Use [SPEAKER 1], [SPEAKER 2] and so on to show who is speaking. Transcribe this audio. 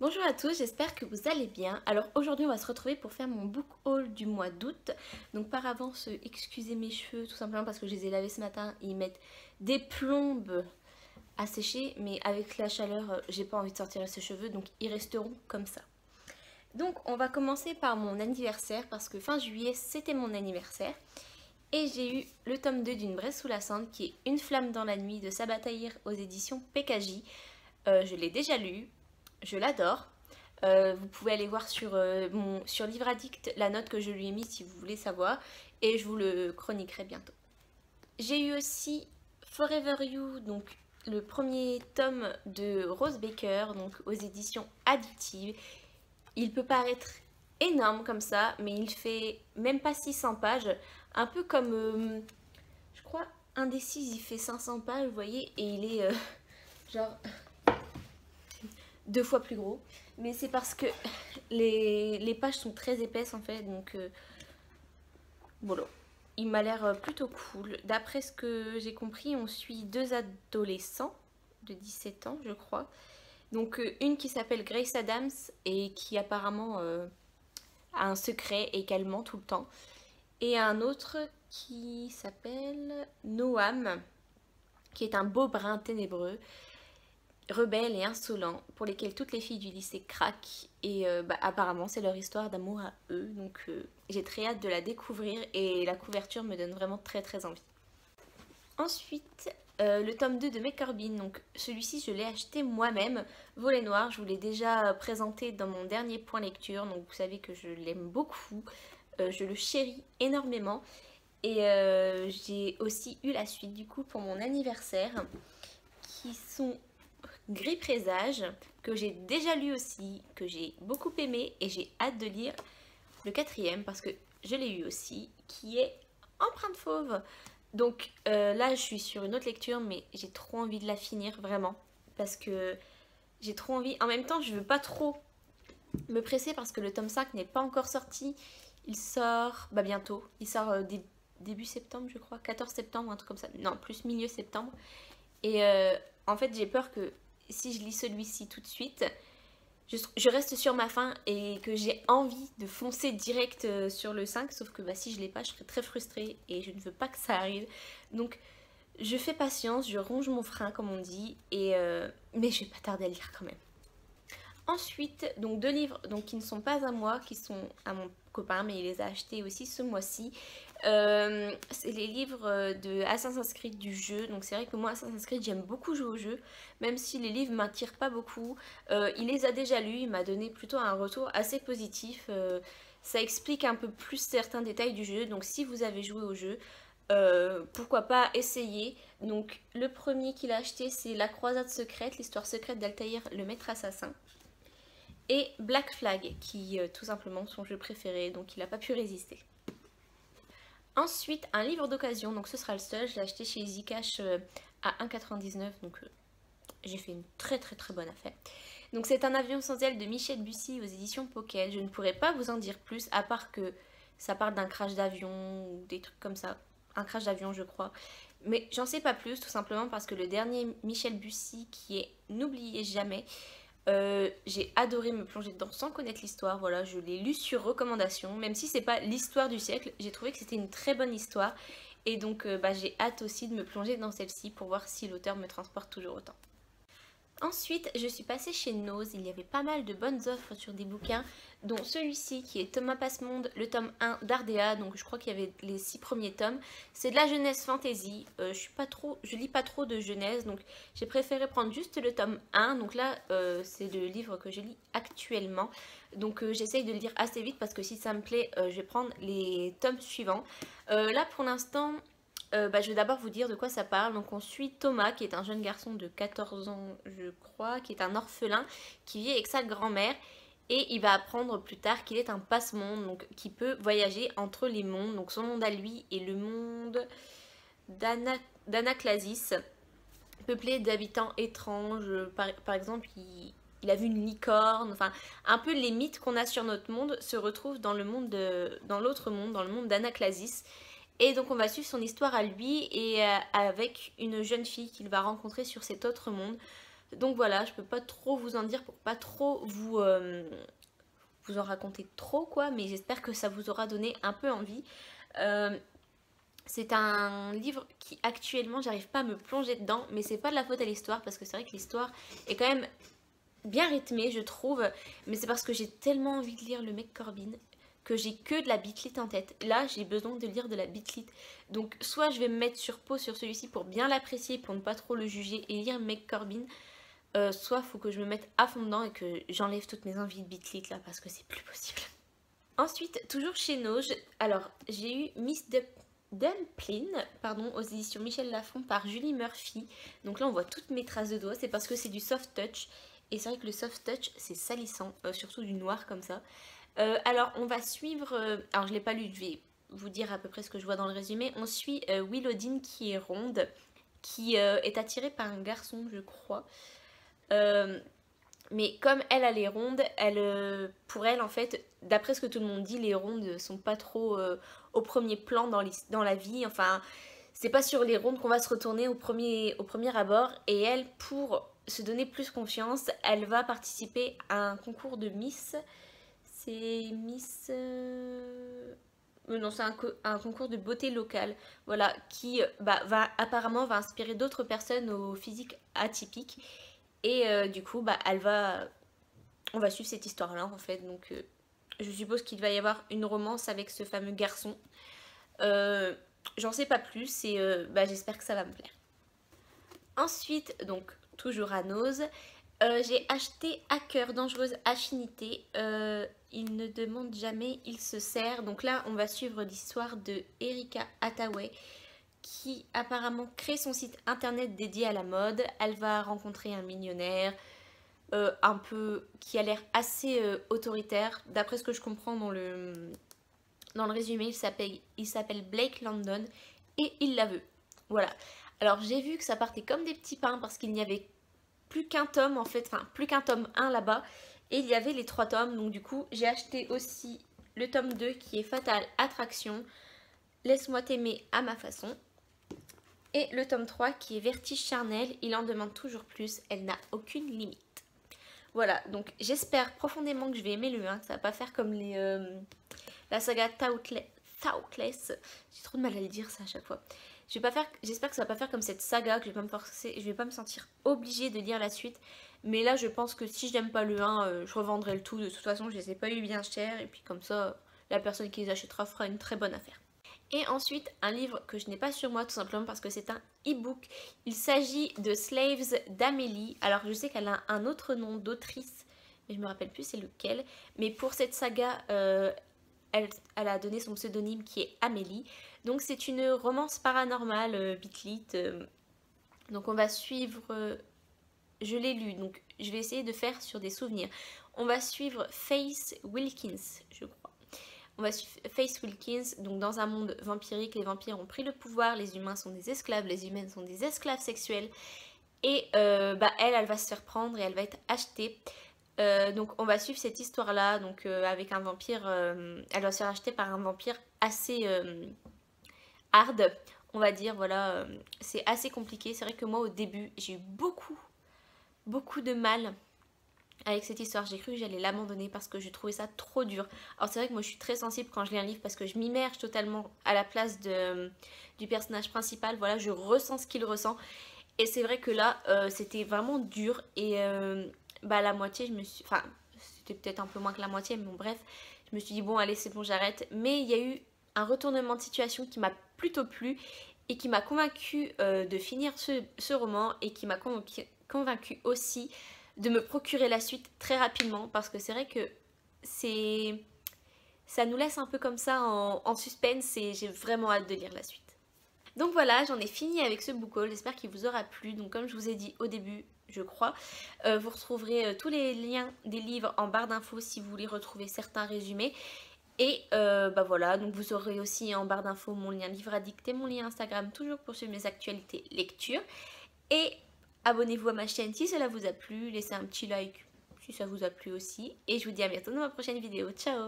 [SPEAKER 1] Bonjour à tous, j'espère que vous allez bien. Alors aujourd'hui on va se retrouver pour faire mon book haul du mois d'août. Donc par avance, excusez mes cheveux tout simplement parce que je les ai lavés ce matin et ils mettent des plombes à sécher. Mais avec la chaleur, j'ai pas envie de sortir ces cheveux donc ils resteront comme ça. Donc on va commencer par mon anniversaire parce que fin juillet c'était mon anniversaire. Et j'ai eu le tome 2 d'Une braise sous la cendre qui est Une flamme dans la nuit de Sabaa Tahir aux éditions PKJ. Je l'ai déjà lu. Je l'adore. Vous pouvez aller voir sur Livre Addict la note que je lui ai mise si vous voulez savoir. Et je vous le chroniquerai bientôt. J'ai eu aussi Forever You, donc le premier tome de Rose Baker, donc aux éditions Addictive. Il peut paraître énorme comme ça, mais il fait même pas 600 pages. Un peu comme, je crois, Indécise, il fait 500 pages, vous voyez, et il est genre 2 fois plus gros, mais c'est parce que les pages sont très épaisses en fait, donc voilà. Il m'a l'air plutôt cool. D'après ce que j'ai compris, on suit deux adolescents de 17 ans, je crois. Donc une qui s'appelle Grace Adams et qui apparemment a un secret et qu'elle ment tout le temps. Et un autre qui s'appelle Noam, qui est un beau brun ténébreux, rebelles et insolents, pour lesquels toutes les filles du lycée craquent. Et apparemment c'est leur histoire d'amour à eux, donc j'ai très hâte de la découvrir et la couverture me donne vraiment très envie. Ensuite, le tome 2 de McCorbin, donc celui-ci je l'ai acheté moi-même. Volet noir, je vous l'ai déjà présenté dans mon dernier point lecture, donc vous savez que je l'aime beaucoup, je le chéris énormément. Et j'ai aussi eu la suite du coup pour mon anniversaire, qui sont Gris Présage, que j'ai déjà lu aussi, que j'ai beaucoup aimé et j'ai hâte de lire le quatrième parce que je l'ai eu aussi, qui est Empreinte Fauve. Donc là je suis sur une autre lecture mais j'ai trop envie de la finir vraiment parce que j'ai trop envie. En même temps je veux pas trop me presser parce que le tome 5 n'est pas encore sorti. Il sort bientôt, il sort début septembre je crois, 14 septembre, un truc comme ça, non plus milieu septembre. Et en fait j'ai peur que si je lis celui-ci tout de suite, je reste sur ma faim et que j'ai envie de foncer direct sur le 5, sauf que si je l'ai pas, je serais très frustrée et je ne veux pas que ça arrive. Donc je fais patience, je ronge mon frein comme on dit, mais je vais pas tarder à lire quand même. Ensuite, donc deux livres qui ne sont pas à moi, qui sont à mon copain, mais il les a achetés aussi ce mois-ci. C'est les livres de Assassin's Creed du jeu. Donc c'est vrai que moi Assassin's Creed j'aime beaucoup jouer au jeu, même si les livres m'attirent pas beaucoup. Il les a déjà lus, il m'a donné plutôt un retour assez positif. Ça explique un peu plus certains détails du jeu, donc si vous avez joué au jeu, pourquoi pas essayer. Donc le premier qu'il a acheté c'est La Croisade secrète, l'histoire secrète d'Altaïr le maître assassin. Et Black Flag, qui tout simplement son jeu préféré, donc il n'a pas pu résister. Ensuite, un livre d'occasion, donc ce sera le seul, je l'ai acheté chez Zcash à 1,99, donc j'ai fait une très bonne affaire. Donc c'est Un avion sans aile de Michel Bussy aux éditions Pocket. Je ne pourrais pas vous en dire plus, à part que ça parle d'un crash d'avion ou des trucs comme ça. Un crash d'avion je crois. Mais j'en sais pas plus, tout simplement parce que le dernier Michel Bussy, qui est N'oubliez jamais, j'ai adoré me plonger dedans sans connaître l'histoire. Voilà, je l'ai lu sur recommandation, même si c'est pas l'histoire du siècle, j'ai trouvé que c'était une très bonne histoire et donc j'ai hâte aussi de me plonger dans celle-ci pour voir si l'auteur me transporte toujours autant. Ensuite, je suis passée chez Nose, il y avait pas mal de bonnes offres sur des bouquins, dont celui-ci qui est Thomas Passemonde, le tome 1 d'Ardea, donc je crois qu'il y avait les 6 premiers tomes. C'est de la jeunesse fantasy, je lis pas trop de jeunesse, donc j'ai préféré prendre juste le tome 1, donc là c'est le livre que je lis actuellement. Donc j'essaye de le lire assez vite parce que si ça me plaît, je vais prendre les tomes suivants. Là pour l'instant... je vais d'abord vous dire de quoi ça parle. Donc on suit Thomas qui est un jeune garçon de 14 ans je crois, qui est un orphelin qui vit avec sa grand-mère et il va apprendre plus tard qu'il est un passe-monde, donc qui peut voyager entre les mondes, donc son monde à lui et le monde d'Anaclasis, peuplé d'habitants étranges. Par exemple il a vu une licorne, enfin un peu les mythes qu'on a sur notre monde se retrouvent dans l'autre monde, dans le monde d'Anaclasis. Et donc on va suivre son histoire à lui et avec une jeune fille qu'il va rencontrer sur cet autre monde. Donc voilà, je peux pas trop vous en dire pour pas trop vous en raconter trop quoi, mais j'espère que ça vous aura donné un peu envie. C'est un livre qui actuellement j'arrive pas à me plonger dedans, mais c'est pas de la faute à l'histoire parce que c'est vrai que l'histoire est quand même bien rythmée je trouve, mais c'est parce que j'ai tellement envie de lire le mec Corbin que j'ai que de la bitlite en tête. Là j'ai besoin de lire de la bitlite, donc soit je vais me mettre sur pause sur celui-ci pour bien l'apprécier, pour ne pas trop le juger et lire mec Corbin, soit faut que je me mette à fond dedans et que j'enlève toutes mes envies de bitlite là parce que c'est plus possible. Ensuite, toujours chez Noge, alors j'ai eu Miss Dumpling, pardon, aux éditions Michel Lafon par Julie Murphy. Donc là on voit toutes mes traces de doigts, c'est parce que c'est du soft touch. Et c'est vrai que le soft touch c'est salissant, surtout du noir comme ça. Alors on va suivre, alors je l'ai pas lu, je vais vous dire à peu près ce que je vois dans le résumé. On suit Willowdine qui est ronde, qui est attirée par un garçon je crois. Mais comme elle est ronde, pour elle en fait, d'après ce que tout le monde dit, les rondes sont pas trop au premier plan dans la vie. Enfin, c'est pas sur les rondes qu'on va se retourner au premier abord. Et elle, pour se donner plus confiance, elle va participer à un concours de Miss. C'est Miss... Non, c'est un concours de beauté locale, voilà, qui apparemment va inspirer d'autres personnes au physique atypique. Et du coup, on va suivre cette histoire-là en fait. Donc, je suppose qu'il va y avoir une romance avec ce fameux garçon. J'en sais pas plus et j'espère que ça va me plaire. Ensuite, donc, toujours à Nose, j'ai acheté Hacker, dangereuse affinité. Il ne demande jamais, il se sert. Donc là, on va suivre l'histoire de Erika Hathaway, qui apparemment crée son site internet dédié à la mode. Elle va rencontrer un millionnaire un peu qui a l'air assez autoritaire. D'après ce que je comprends dans le résumé, il s'appelle Blake London et il la veut. Voilà. Alors j'ai vu que ça partait comme des petits pains parce qu'il n'y avait plus qu'un tome en fait, enfin plus qu'un tome 1 là-bas. Et il y avait les 3 tomes, donc du coup j'ai acheté aussi le tome 2 qui est Fatal Attraction, Laisse-moi t'aimer à ma façon. Et le tome 3 qui est Vertige charnel, il en demande toujours plus, elle n'a aucune limite. Voilà, donc j'espère profondément que je vais aimer le 1, que ça va pas faire comme la saga Thoughtless. J'ai trop de mal à le dire ça à chaque fois. J'espère que ça va pas faire comme cette saga, que je vais pas me sentir obligée de lire la suite. Mais là je pense que si je n'aime pas le 1, je revendrai le tout. De toute façon je les ai pas eu bien cher et puis comme ça la personne qui les achètera fera une très bonne affaire. Et ensuite, un livre que je n'ai pas sur moi tout simplement parce que c'est un e-book. Il s'agit de Slaves d'Amélie. Alors je sais qu'elle a un autre nom d'autrice, mais je me rappelle plus c'est lequel. Mais pour cette saga, elle a donné son pseudonyme qui est Amélie. Donc c'est une romance paranormale, bitlit. Donc on va suivre... je l'ai lu, donc je vais essayer de faire sur des souvenirs. On va suivre Faith Wilkins, je crois. On va suivre Faith Wilkins, donc dans un monde vampirique, les vampires ont pris le pouvoir, les humains sont des esclaves, les humaines sont des esclaves sexuels. Et elle va se faire prendre et elle va être achetée. Donc on va suivre cette histoire-là, donc avec un vampire, elle va se faire acheter par un vampire assez hard, on va dire, voilà. C'est assez compliqué, c'est vrai que moi au début, j'ai eu beaucoup de mal avec cette histoire. J'ai cru que j'allais l'abandonner parce que je trouvais ça trop dur. Alors c'est vrai que moi je suis très sensible quand je lis un livre parce que je m'immerge totalement à la place du personnage principal. Voilà, je ressens ce qu'il ressent. Et c'est vrai que là, c'était vraiment dur. Et la moitié, enfin, c'était peut-être un peu moins que la moitié, mais bon bref. Je me suis dit bon allez c'est bon j'arrête. Mais il y a eu un retournement de situation qui m'a plutôt plu et qui m'a convaincue de finir ce roman et qui m'a convaincue aussi de me procurer la suite très rapidement parce que c'est vrai que ça nous laisse un peu comme ça en suspense et j'ai vraiment hâte de lire la suite. Donc voilà, j'en ai fini avec ce book haul, j'espère qu'il vous aura plu. Donc comme je vous ai dit au début, je crois, vous retrouverez tous les liens des livres en barre d'infos si vous voulez retrouver certains résumés. Et voilà, donc vous aurez aussi en barre d'infos mon lien livre addict et mon lien Instagram, toujours pour suivre mes actualités lecture. Et abonnez-vous à ma chaîne si cela vous a plu, laissez un petit like si ça vous a plu aussi. Et je vous dis à bientôt dans ma prochaine vidéo. Ciao!